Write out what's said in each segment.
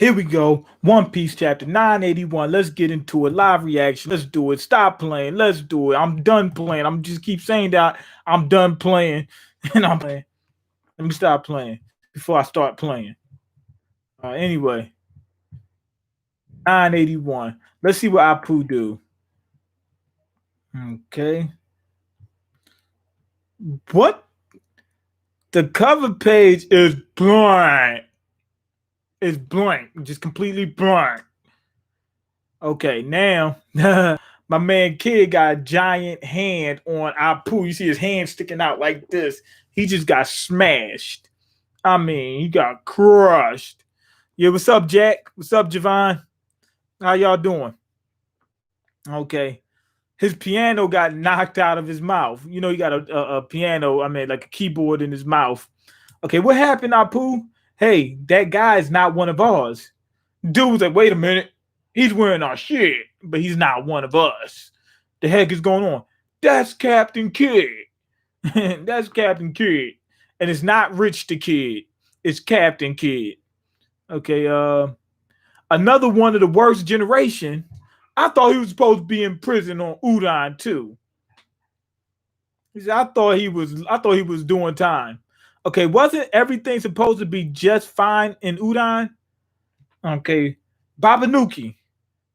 Here we go. One Piece chapter 981. Let's get into it. Live reaction. Let's do it. Stop playing. Let's do it. I'm done playing. I'm just keep saying that I'm done playing. And I'm playing. Let me stop playing before I start playing. Anyway, 981. Let's see what Apu do. Okay. What? The cover page is blank. It's blank. Just completely blank. Okay, now my man Kid got a giant hand on Apu. You see his hand sticking out like this. He just got smashed. I mean, he got crushed. Yeah, what's up, Jack? What's up, Javon? How y'all doing? Okay. His piano got knocked out of his mouth. You know, he got a piano, I mean, like a keyboard in his mouth. Okay, what happened, Apu? Hey, that guy is not one of ours. Dude was like, wait a minute. He's wearing our shit, but he's not one of us. The heck is going on? That's Captain Kid. That's Captain Kid. And it's not Rich the Kid. It's Captain Kid. Okay, another one of the worst generation. I thought he was supposed to be in prison on Udon too. He said, I thought he was doing time. Okay, wasn't everything supposed to be just fine in Udon? Okay. Babanuki.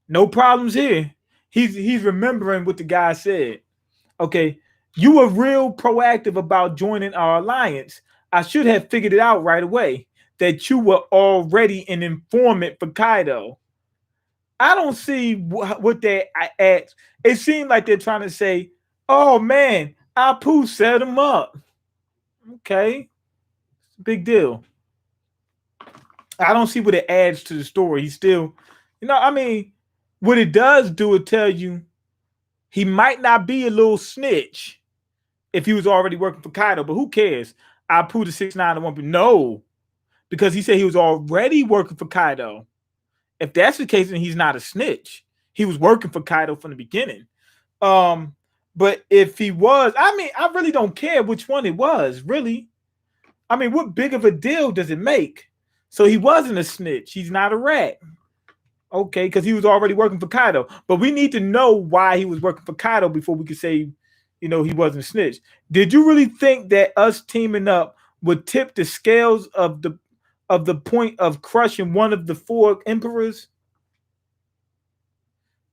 No problems here. He's remembering what the guy said. Okay. You were real proactive about joining our alliance. I should have figured it out right away that you were already an informant for Kaido. I don't see what they asked. It seemed like they're trying to say, oh man, Apu set him up. Okay. Big deal. I don't see what it adds to the story. He's still, I mean, what it does do it tell you he might not be a little snitch if he was already working for Kaido, but who cares? Apu the 6'9" and 1. No, because he said he was already working for Kaido. If that's the case, then he's not a snitch. He was working for Kaido from the beginning. But if he was, I mean, I really don't care which one it was, really. I mean, what big of a deal does it make? So he wasn't a snitch. He's not a rat. Okay, because he was already working for Kaido. But we need to know why he was working for Kaido before we could say, he wasn't a snitch. Did you really think that us teaming up would tip the scales of the point of crushing one of the four emperors?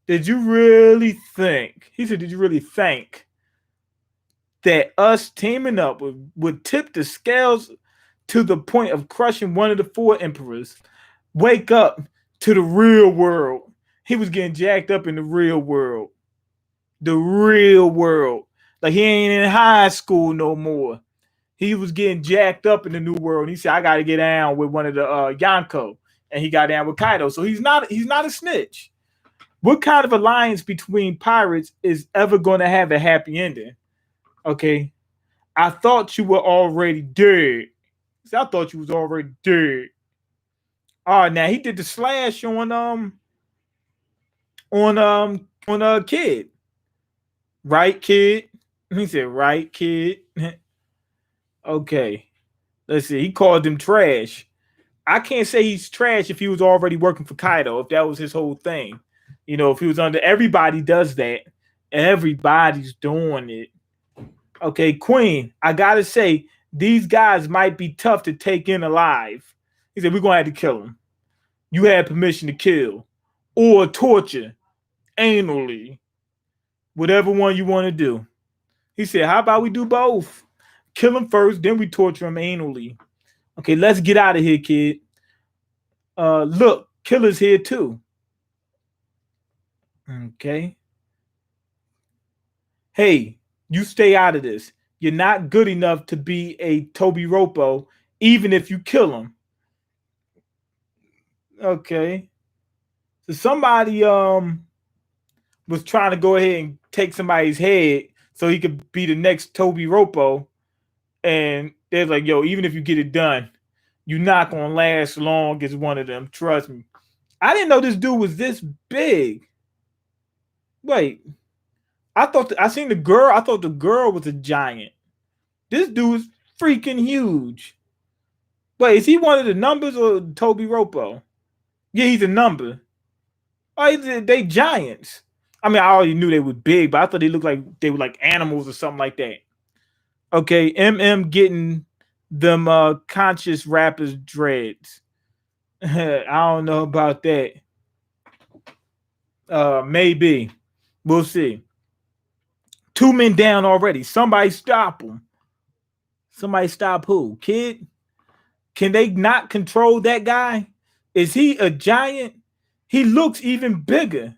Did you really think? He said, did you really think that us teaming up would tip the scales to the point of crushing one of the four emperors? Wake up to the real world. He was getting jacked up in the real world. The real world. Like he ain't in high school no more. He was getting jacked up in the new world. He said, I got to get down with one of the Yonko. And he got down with Kaido. So he's not a snitch. What kind of alliance between pirates is ever going to have a happy ending? Okay. I thought you were already dead. I thought you was already dead. All right, now he did the slash on Kid. Right, Kid? He said, right, Kid. Okay. Let's see. He called him trash. I can't say he's trash if he was already working for Kaido, if that was his whole thing. If he was under, everybody does that. Everybody's doing it. Okay, Queen, I gotta say, these guys might be tough to take in alive. He said, we're gonna have to kill them. You had permission to kill or torture anally. Whatever one you want to do. He said, how about we do both? Kill him first, then we torture him anally. Okay, let's get out of here, Kid. Look, Killer's here too. Okay. Hey, you stay out of this. You're not good enough to be a Toby Ropo, even if you kill him. Okay. So somebody was trying to go ahead and take somebody's head so he could be the next Toby Ropo. And they're like, yo, even if you get it done, you're not going to last long as one of them. Trust me. I didn't know this dude was this big. Wait. I seen the girl. I thought the girl was a giant. This dude is freaking huge. Wait, is he one of the numbers or Toby Ropo? Yeah, he's a number. Oh, they giants. I mean, I already knew they were big, but I thought they looked like they were like animals or something like that. Okay, MM getting them conscious rappers dreads. I don't know about that. Maybe. We'll see. Two men down already. Somebody stop them. Somebody stop who? Kid? Can they not control that guy? Is he a giant? He looks even bigger.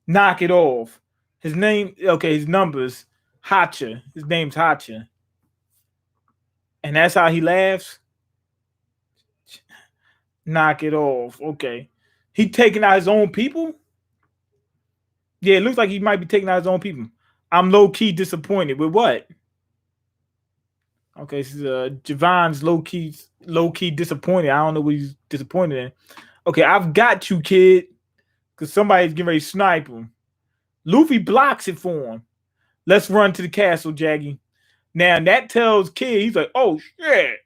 Knock it off. His name, okay, his numbers, Hacha. His name's Hacha. And that's how he laughs. Knock it off. Okay. He taking out his own people? Yeah, it looks like he might be taking out his own people. I'm low-key disappointed. With what? Okay, this is Javon's low-key disappointed. I don't know what he's disappointed in. Okay, I've got you, kid. Because somebody's getting ready to snipe him. Luffy blocks it for him. Let's run to the castle, Jaggy. Now that tells Kid, he's like, oh shit.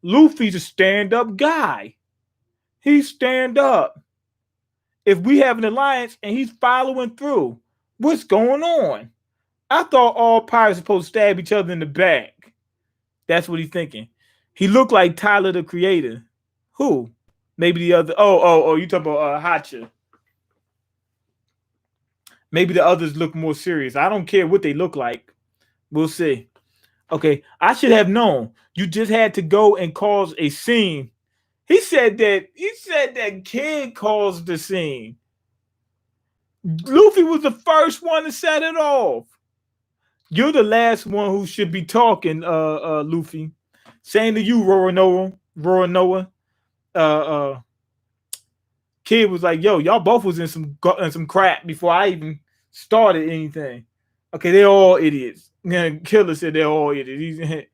Luffy's a stand-up guy. He's stand up. If we have an alliance and he's following through, what's going on? I thought all pirates are supposed to stab each other in the back. That's what he's thinking. He looked like Tyler the Creator. Who? Maybe the other. Oh, you talking about Hacha. Maybe the others look more serious. I don't care what they look like. We'll see. Okay, I should have known. You just had to go and cause a scene. He said that Kid caused the scene. Luffy was the first one to set it off. You're the last one who should be talking, Luffy. Saying to you, Roronoa. Kid was like, yo, y'all both was in some crap before I even started anything. Okay, they're all idiots. Killer said they're all idiots.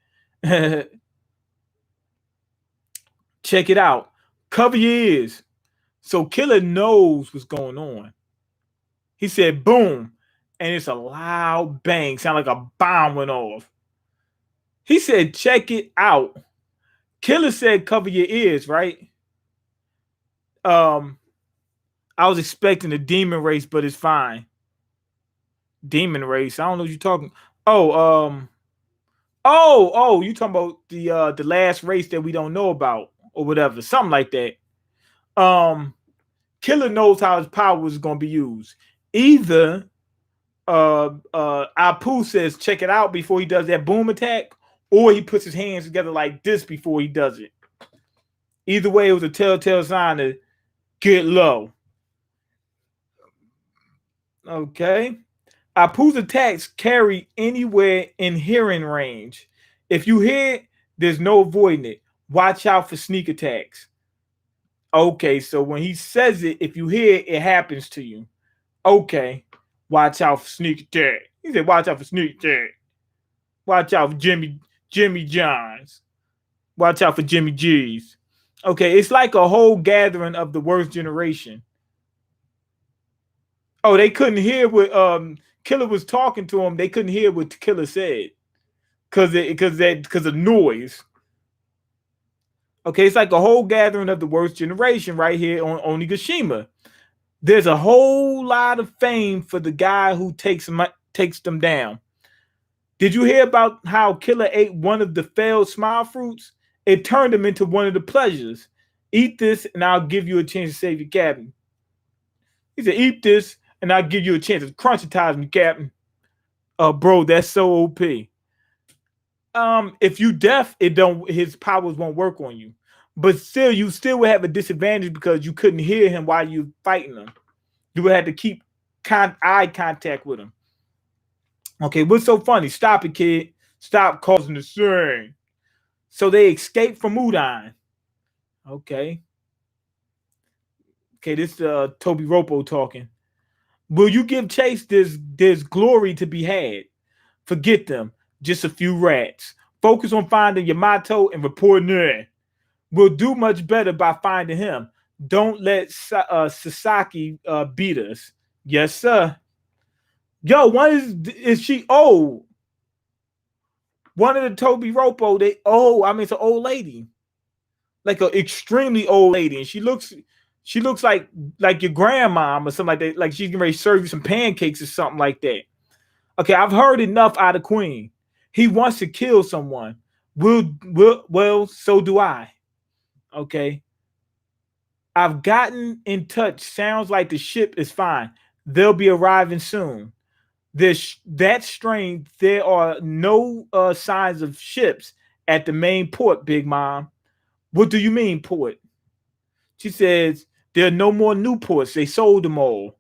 Check it out. Cover your ears. So Killer knows what's going on. He said, boom. And it's a loud bang. Sound like a bomb went off. He said, check it out. Killer said, cover your ears, right? I was expecting a demon race, but it's fine. Demon race. I don't know what you're talking. Oh, you talking about the last race that we don't know about or whatever, something like that. Killer knows how his power is going to be used. Either Apu says check it out before he does that boom attack, or he puts his hands together like this before he does it. Either way, it was a telltale sign to get low. Okay. Apu's attacks carry anywhere in hearing range. If you hear it, there's no avoiding it. Watch out for sneak attacks. Okay, so when he says it, if you hear it, it happens to you. Okay, watch out for sneak attack. He said, watch out for sneak attack. Watch out for Jimmy Johns. Watch out for Jimmy G's. Okay, it's like a whole gathering of the worst generation. Oh, they couldn't hear what Killer was talking to him. They couldn't hear what Killer said because of noise. Okay, it's like a whole gathering of the worst generation right here on Onigashima. There's a whole lot of fame for the guy who takes them down. Did you hear about how Killer ate one of the failed smile fruits? It turned him into one of the pleasures. Eat this and I'll give you a chance to save your captain. He said, eat this and I'll give you a chance to crunchitize me, captain. Bro, that's so OP. If you deaf, his powers won't work on you. But still, you still would have a disadvantage because you couldn't hear him while you fighting him. You would have to keep eye contact with him. Okay, what's so funny? Stop it, kid. Stop causing the scene. So they escape from Udon. Okay. Okay, this is Toby Ropo talking. Will you give chase? There's glory to be had. Forget them. Just a few rats. Focus on finding Yamato and reporting in. We'll do much better by finding him. Don't let Sasaki beat us. Yes, sir. Yo, one is she old? One of the Toby Ropo, it's an old lady. Like an extremely old lady. And she looks She looks like your grandmom or something like that. Like she's getting ready to serve you some pancakes or something like that. Okay, I've heard enough out of Queen. He wants to kill someone. Well, so do I. Okay. I've gotten in touch. Sounds like the ship is fine. They'll be arriving soon. That strange. There are no signs of ships at the main port, Big Mom. What do you mean, port? She says there are no more new ports. They sold them all.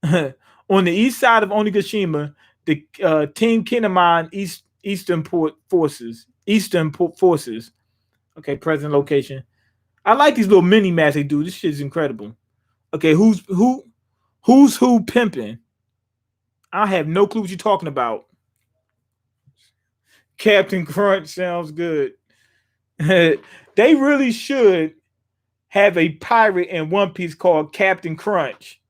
On the east side of Onigashima, the Team Kinemon Eastern Port Forces. Okay, present location. I like these little mini maps they do. This shit is incredible. Okay, who's who pimping? I have no clue what you're talking about. Captain Crunch sounds good. They really should have a pirate in One Piece called Captain Crunch,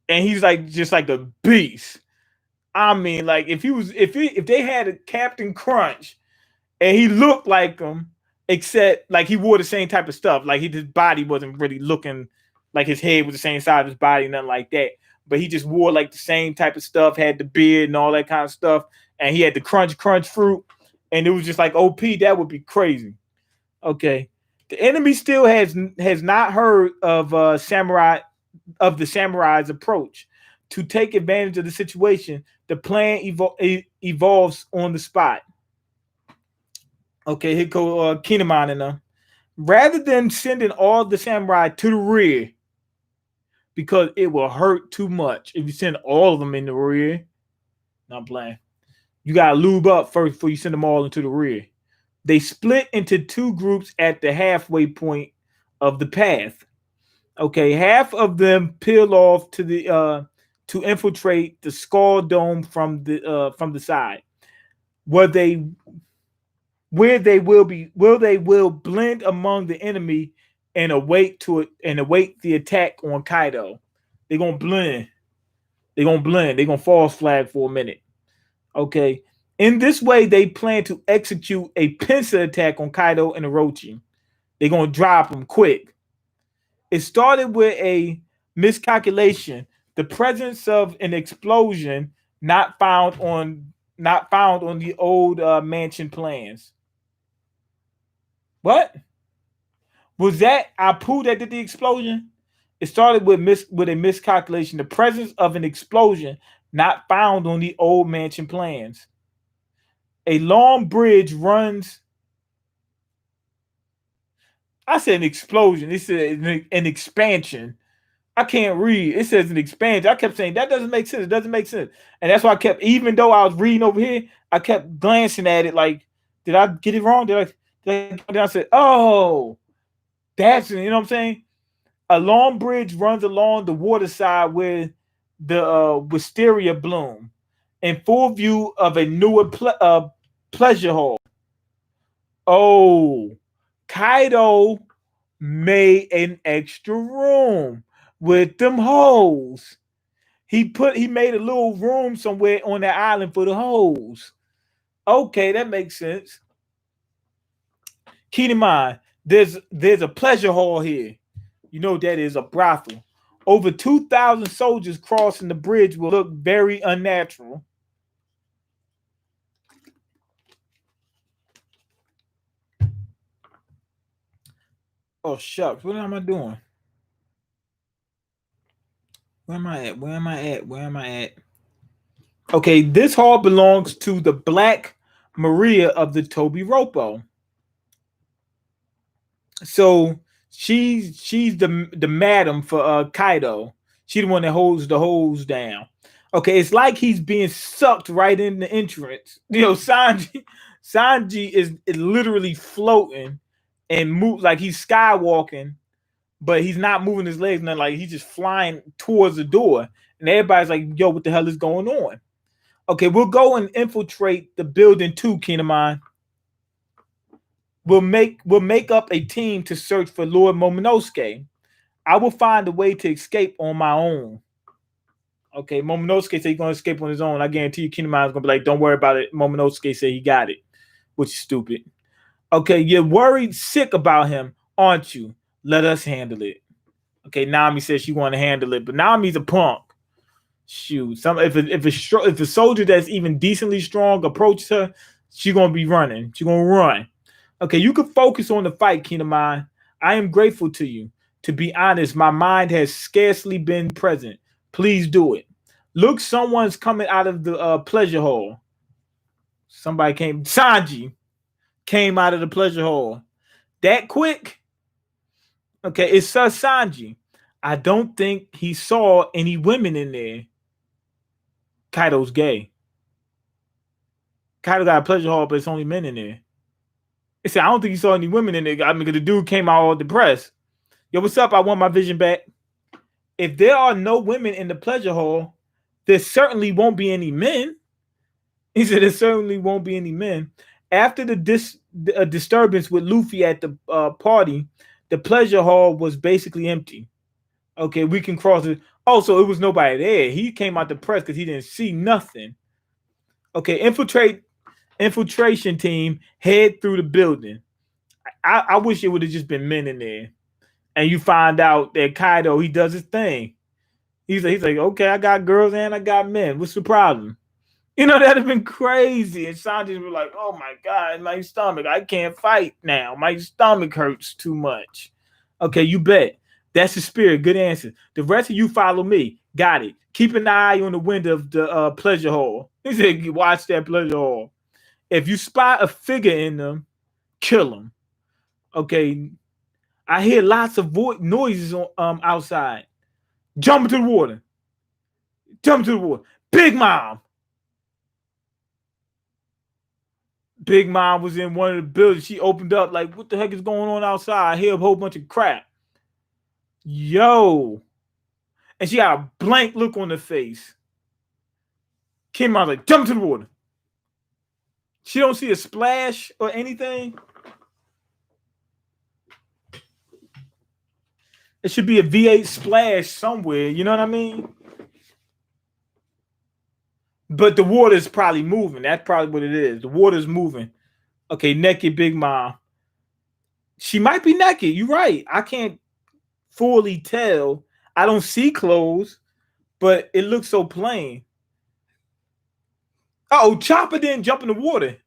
and he's like just like a beast. I mean, like if they had a Captain Crunch and he looked like him, except like he wore the same type of stuff. Like his body wasn't really looking like his head was the same size of his body, nothing like that. But he just wore like the same type of stuff, had the beard and all that kind of stuff, and he had the crunch fruit, and it was just like OP. That would be crazy. Okay, the enemy still has not heard of the samurai's approach. To take advantage of the situation, the plan evolves on the spot. Okay, here go Kinemon and them. Rather than sending all the samurai to the rear, because it will hurt too much if you send all of them in the rear. Not playing. You gotta lube up first before you send them all into the rear. They split into two groups at the halfway point of the path. Okay, half of them peel off to infiltrate the skull dome from the side, where they will blend among the enemy and await the attack on Kaido. They're gonna blend. They're gonna blend. They're gonna false flag for a minute. Okay. In this way, they plan to execute a pincer attack on Kaido and Orochi. They're gonna drop them quick. It started with a miscalculation, the presence of an explosion not found on the old mansion plans. What? Was that Apu that did the explosion? It started with a miscalculation, the presence of an explosion not found on the old mansion plans. A long bridge runs. I said an explosion. It said an expansion. I can't read. It says an expansion. I kept saying that doesn't make sense. It doesn't make sense. And that's why I kept, even though I was reading over here, I kept glancing at it like, did I get it wrong? I said, oh, that's, you know what I'm saying? A long bridge runs along the water side where the wisteria bloom in full view of a newer pleasure hall. Oh, Kaido made an extra room with them hoes. He made a little room somewhere on that island for the hoes. Okay, that makes sense. Keep in mind, there's a pleasure hall here. You know that is a brothel. Over 2,000 soldiers crossing the bridge will look very unnatural. Oh shucks, what am I doing? Where am I at? Where am I at? Where am I at? Okay, this hall belongs to the Black Maria of the Toby Ropo. So she's the madam for Kaido. She the one that holds the hose down. Okay, it's like he's being sucked right in the entrance. You know, Sanji is literally floating and move like he's skywalking, but he's not moving his legs, nothing, like he's just flying towards the door. And everybody's like, yo, what the hell is going on? Okay, we'll go and infiltrate the building too, Kinemon. We'll make up a team to search for Lord Momonosuke. I will find a way to escape on my own. Okay, Momonosuke said he's gonna escape on his own. I guarantee you, Kinemon is gonna be like, "Don't worry about it." Momonosuke said he got it, which is stupid. Okay, you're worried sick about him, aren't you? Let us handle it. Okay, Nami says she want to handle it, but Nami's a punk. Shoot, if a soldier that's even decently strong approaches her, she gonna be running. She gonna run. Okay, you can focus on the fight, Kinamai. I am grateful to you. To be honest, my mind has scarcely been present. Please do it. Look, someone's coming out of the pleasure hall. Somebody came. Sanji came out of the pleasure hall. That quick? Okay, it's Sir Sanji. I don't think he saw any women in there. Kaido's gay. Kaido got a pleasure hall, but it's only men in there. He said, I don't think he saw any women in there. I mean, the dude came out all depressed. Yo, what's up? I want my vision back. If there are no women in the pleasure hall, there certainly won't be any men. He said, there certainly won't be any men. After the disturbance with Luffy at the party, the pleasure hall was basically empty. Okay, we can cross it. Oh, so it was nobody there. He came out depressed because he didn't see nothing. Okay, infiltration team head through the building. I wish it would have just been men in there. And you find out that Kaido, he does his thing. He's like, okay, I got girls and I got men. What's the problem? You know, that'd have been crazy. And Sanji was like, oh my God, my stomach. I can't fight now. My stomach hurts too much. Okay, you bet. That's the spirit. Good answer. The rest of you follow me. Got it. Keep an eye on the window of the pleasure hall. He said, watch that pleasure hall. If you spot a figure in them, kill them. Okay. I hear lots of noises on outside. Jump into the water. Jump into the water. Big Mom. Big Mom was in one of the buildings. She opened up like, what the heck is going on outside? I hear a whole bunch of crap. Yo. And she got a blank look on her face. Kim was like, jump to the water. She don't see a splash or anything. It should be a V8 splash somewhere. You know what I mean? But the water is probably moving. That's probably what it is. The water's moving. Okay, naked Big Mom. She might be naked. You're right. I can't fully tell. I don't see clothes, but it looks so plain. Oh, Chopper didn't jump in the water.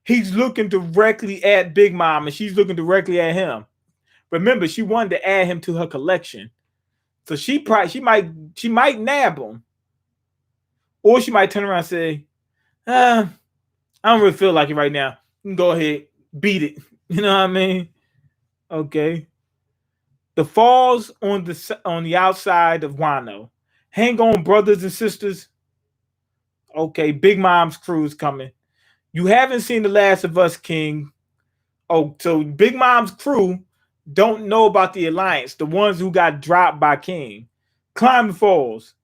He's looking directly at Big Mom, and she's looking directly at him. Remember, she wanted to add him to her collection, so she might nab him, or she might turn around and say, "I don't really feel like it right now. You can go ahead, beat it." You know what I mean? Okay. The falls on the outside of Wano. Hang on, brothers and sisters. Okay, Big Mom's crew is coming. You haven't seen The Last of Us, King. Oh, so Big Mom's crew don't know about the alliance, the ones who got dropped by King. Climb the falls.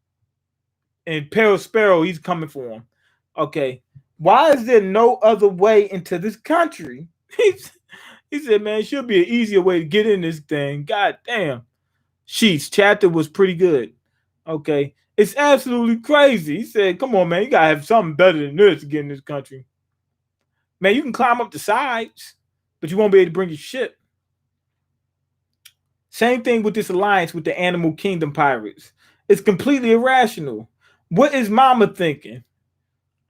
And Peril Sparrow, he's coming for him. Okay. Why is there no other way into this country? He said, man, it should be an easier way to get in this thing. God damn. Sheets chapter was pretty good. Okay. It's absolutely crazy. He said, come on, man, you gotta have something better than this to get in this country. Man, you can climb up the sides, but you won't be able to bring your ship. Same thing with this alliance with the Animal Kingdom pirates. It's completely irrational. What is Mama thinking?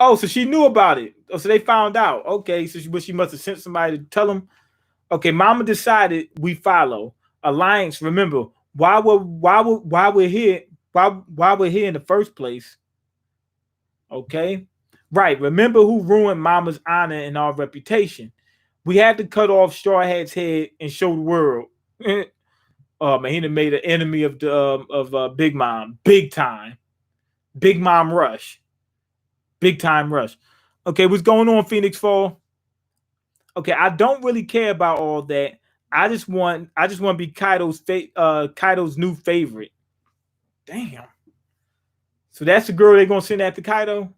Oh, so she knew about it. Oh, so they found out. Okay, so she must have sent somebody to tell them. Okay, Mama decided we follow. Alliance, remember, why we're here in the first place. Okay? Right. Remember who ruined Mama's honor and our reputation. We had to cut off Straw Hat's head and show the world. Oh man, he done made an enemy of Big Mom. Big time. Big Mom rush. Big time rush. Okay, what's going on, Phoenix Fall? Okay, I don't really care about all that. I just want to be Kaido's new favorite. Damn. So that's the girl they're gonna send after Kaido?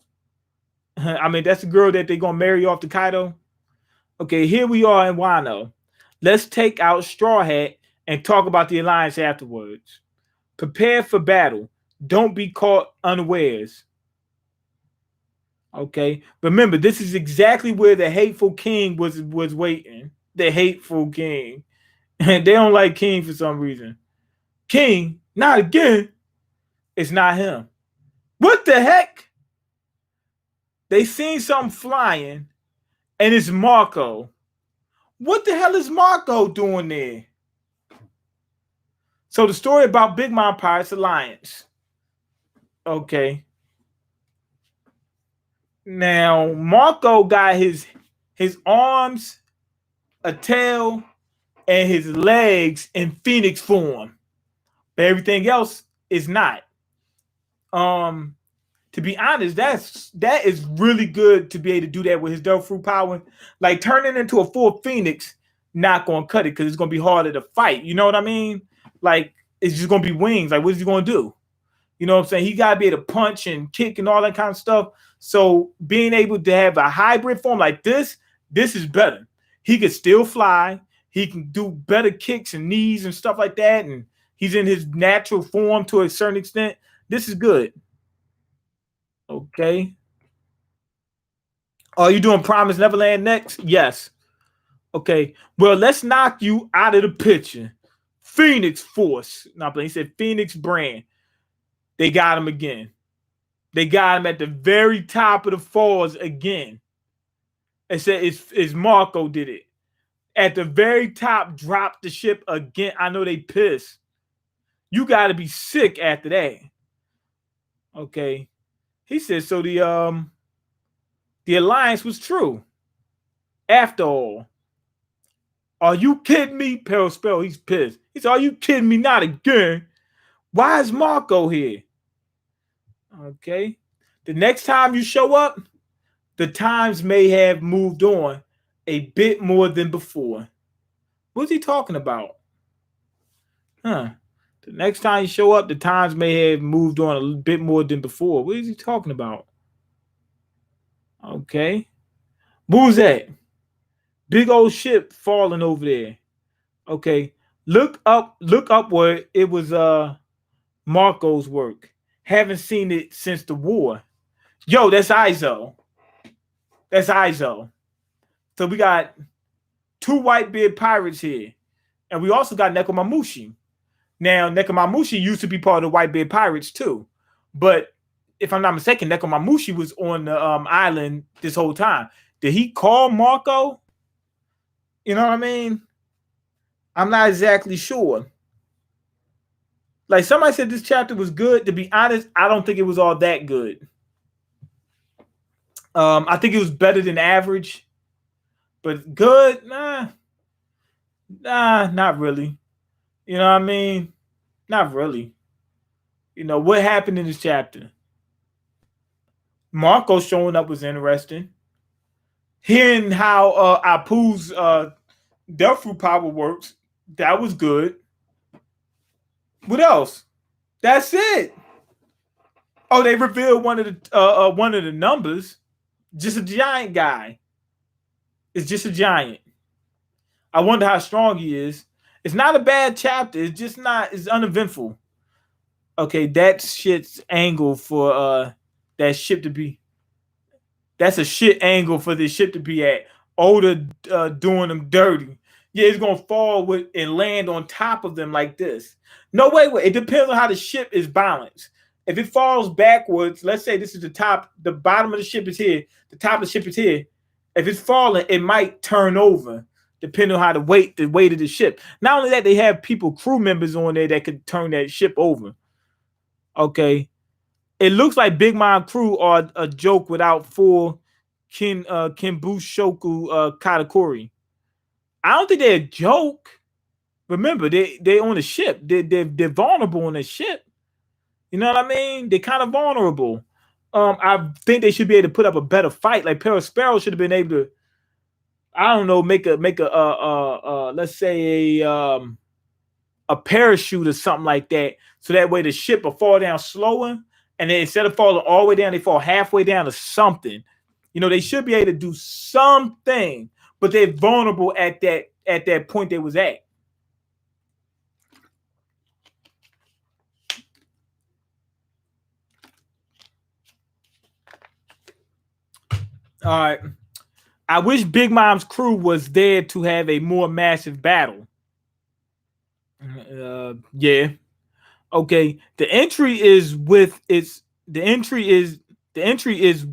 I mean, that's the girl that they're gonna marry off to Kaido. Okay, here we are in Wano. Let's take out Straw Hat and talk about the alliance afterwards. Prepare for battle. Don't be caught unawares. Okay. Remember, this is exactly where the hateful king was waiting. The hateful king. And they don't like King for some reason. King, not again. It's not him. What the heck? They seen something flying, and it's Marco. What the hell is Marco doing there? So the story about Big Mom Pirates Alliance. Okay. Now Marco got his arms, a tail, and his legs in Phoenix form. But everything else is not. To be honest, that is really good to be able to do that with his Devil Fruit power. Like turning into a full Phoenix, not gonna cut it because it's gonna be harder to fight. You know what I mean? Like it's just gonna be wings. Like what is he gonna do? You know what I'm saying? He gotta be able to punch and kick and all that kind of stuff. So being able to have a hybrid form like this is better. He could still fly. He can do better kicks and knees and stuff like that. And he's in his natural form to a certain extent. This is good. Okay. Are you doing Promise Neverland next? Yes. Okay. Well, let's knock you out of the picture. Phoenix Force. Not playing. He said Phoenix Brand. They got him again. They got him at the very top of the falls again. It said it's Marco did it. At the very top, dropped the ship again. I know they pissed. You got to be sick after that. Okay. He said so the alliance was true. After all. Are you kidding me? Peril Spell, he's pissed. He said, are you kidding me? Not again. Why is Marco here? Okay. The next time you show up, the times may have moved on a bit more than before. What's he talking about? The next time you show up, the times may have moved on a bit more than before. What is he talking about? Okay. Who's that? Big old ship falling over there. Okay. Look upward. It was Marco's work. Haven't seen it since the war. Yo, that's Izo. That's Izo. So we got 2 Whitebeard pirates here. And we also got Nekomamushi. Now, Nekomamushi used to be part of the Whitebeard pirates too. But if I'm not mistaken, Nekomamushi was on the island this whole time. Did he call Marco? You know what I mean? I'm not exactly sure. Like somebody said this chapter was good. To be honest, I don't think it was all that good. I think it was better than average. But good? Nah, not really. You know what I mean? Not really. You know, what happened in this chapter? Marco showing up was interesting. Hearing how Apu's Devil Fruit power works, that was good. What else? That's it. Oh, they revealed one of the numbers. Just a giant guy. It's just a giant. I wonder how strong he is. It's not a bad chapter. It's just not. It's uneventful. Okay, that shit's angle for that ship to be. That's a shit angle for this ship to be at. Oda doing them dirty. Yeah, it's gonna fall with and land on top of them like this. No, wait. It depends on how the ship is balanced. If it falls backwards, let's say this is the top, the bottom of the ship is here, the top of the ship is here. If it's falling, it might turn over, depending on how the weight of the ship. Not only that, they have crew members on there that could turn that ship over. Okay. It looks like Big Mom crew are a joke without full Kenbushoku Katakuri. I don't think they're a joke. Remember, they on the ship. They're vulnerable on the ship. You know what I mean? They're kind of vulnerable. I think they should be able to put up a better fight. Like Sparrow should have been able to, I don't know, make a let's say a parachute or something like that, so that way the ship will fall down slower, and then instead of falling all the way down, they fall halfway down to something. You know, they should be able to do something, but they're vulnerable at that point they was at. All right. I wish Big Mom's crew was there to have a more massive battle. Yeah. Okay, the entry is with its the entry is the entry is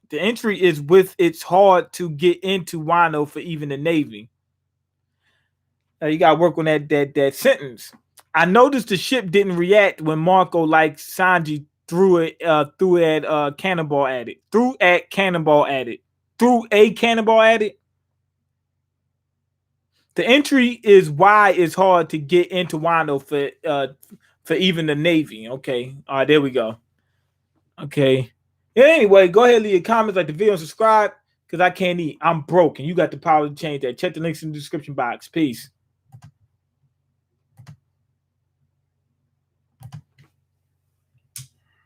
the entry is with it's hard to get into Wano for even the Navy. You gotta work on that sentence. I noticed the ship didn't react when Marco like Sanji threw at cannonball at it. Threw a cannonball at it. Threw a cannonball at it. The entry is why it's hard to get into Wano for even the Navy. Okay. All right, there we go. Okay. Yeah, anyway, go ahead and leave your comments, like the video, and subscribe because I can't eat. I'm broke and you got the power to change that. Check the links in the description box. Peace.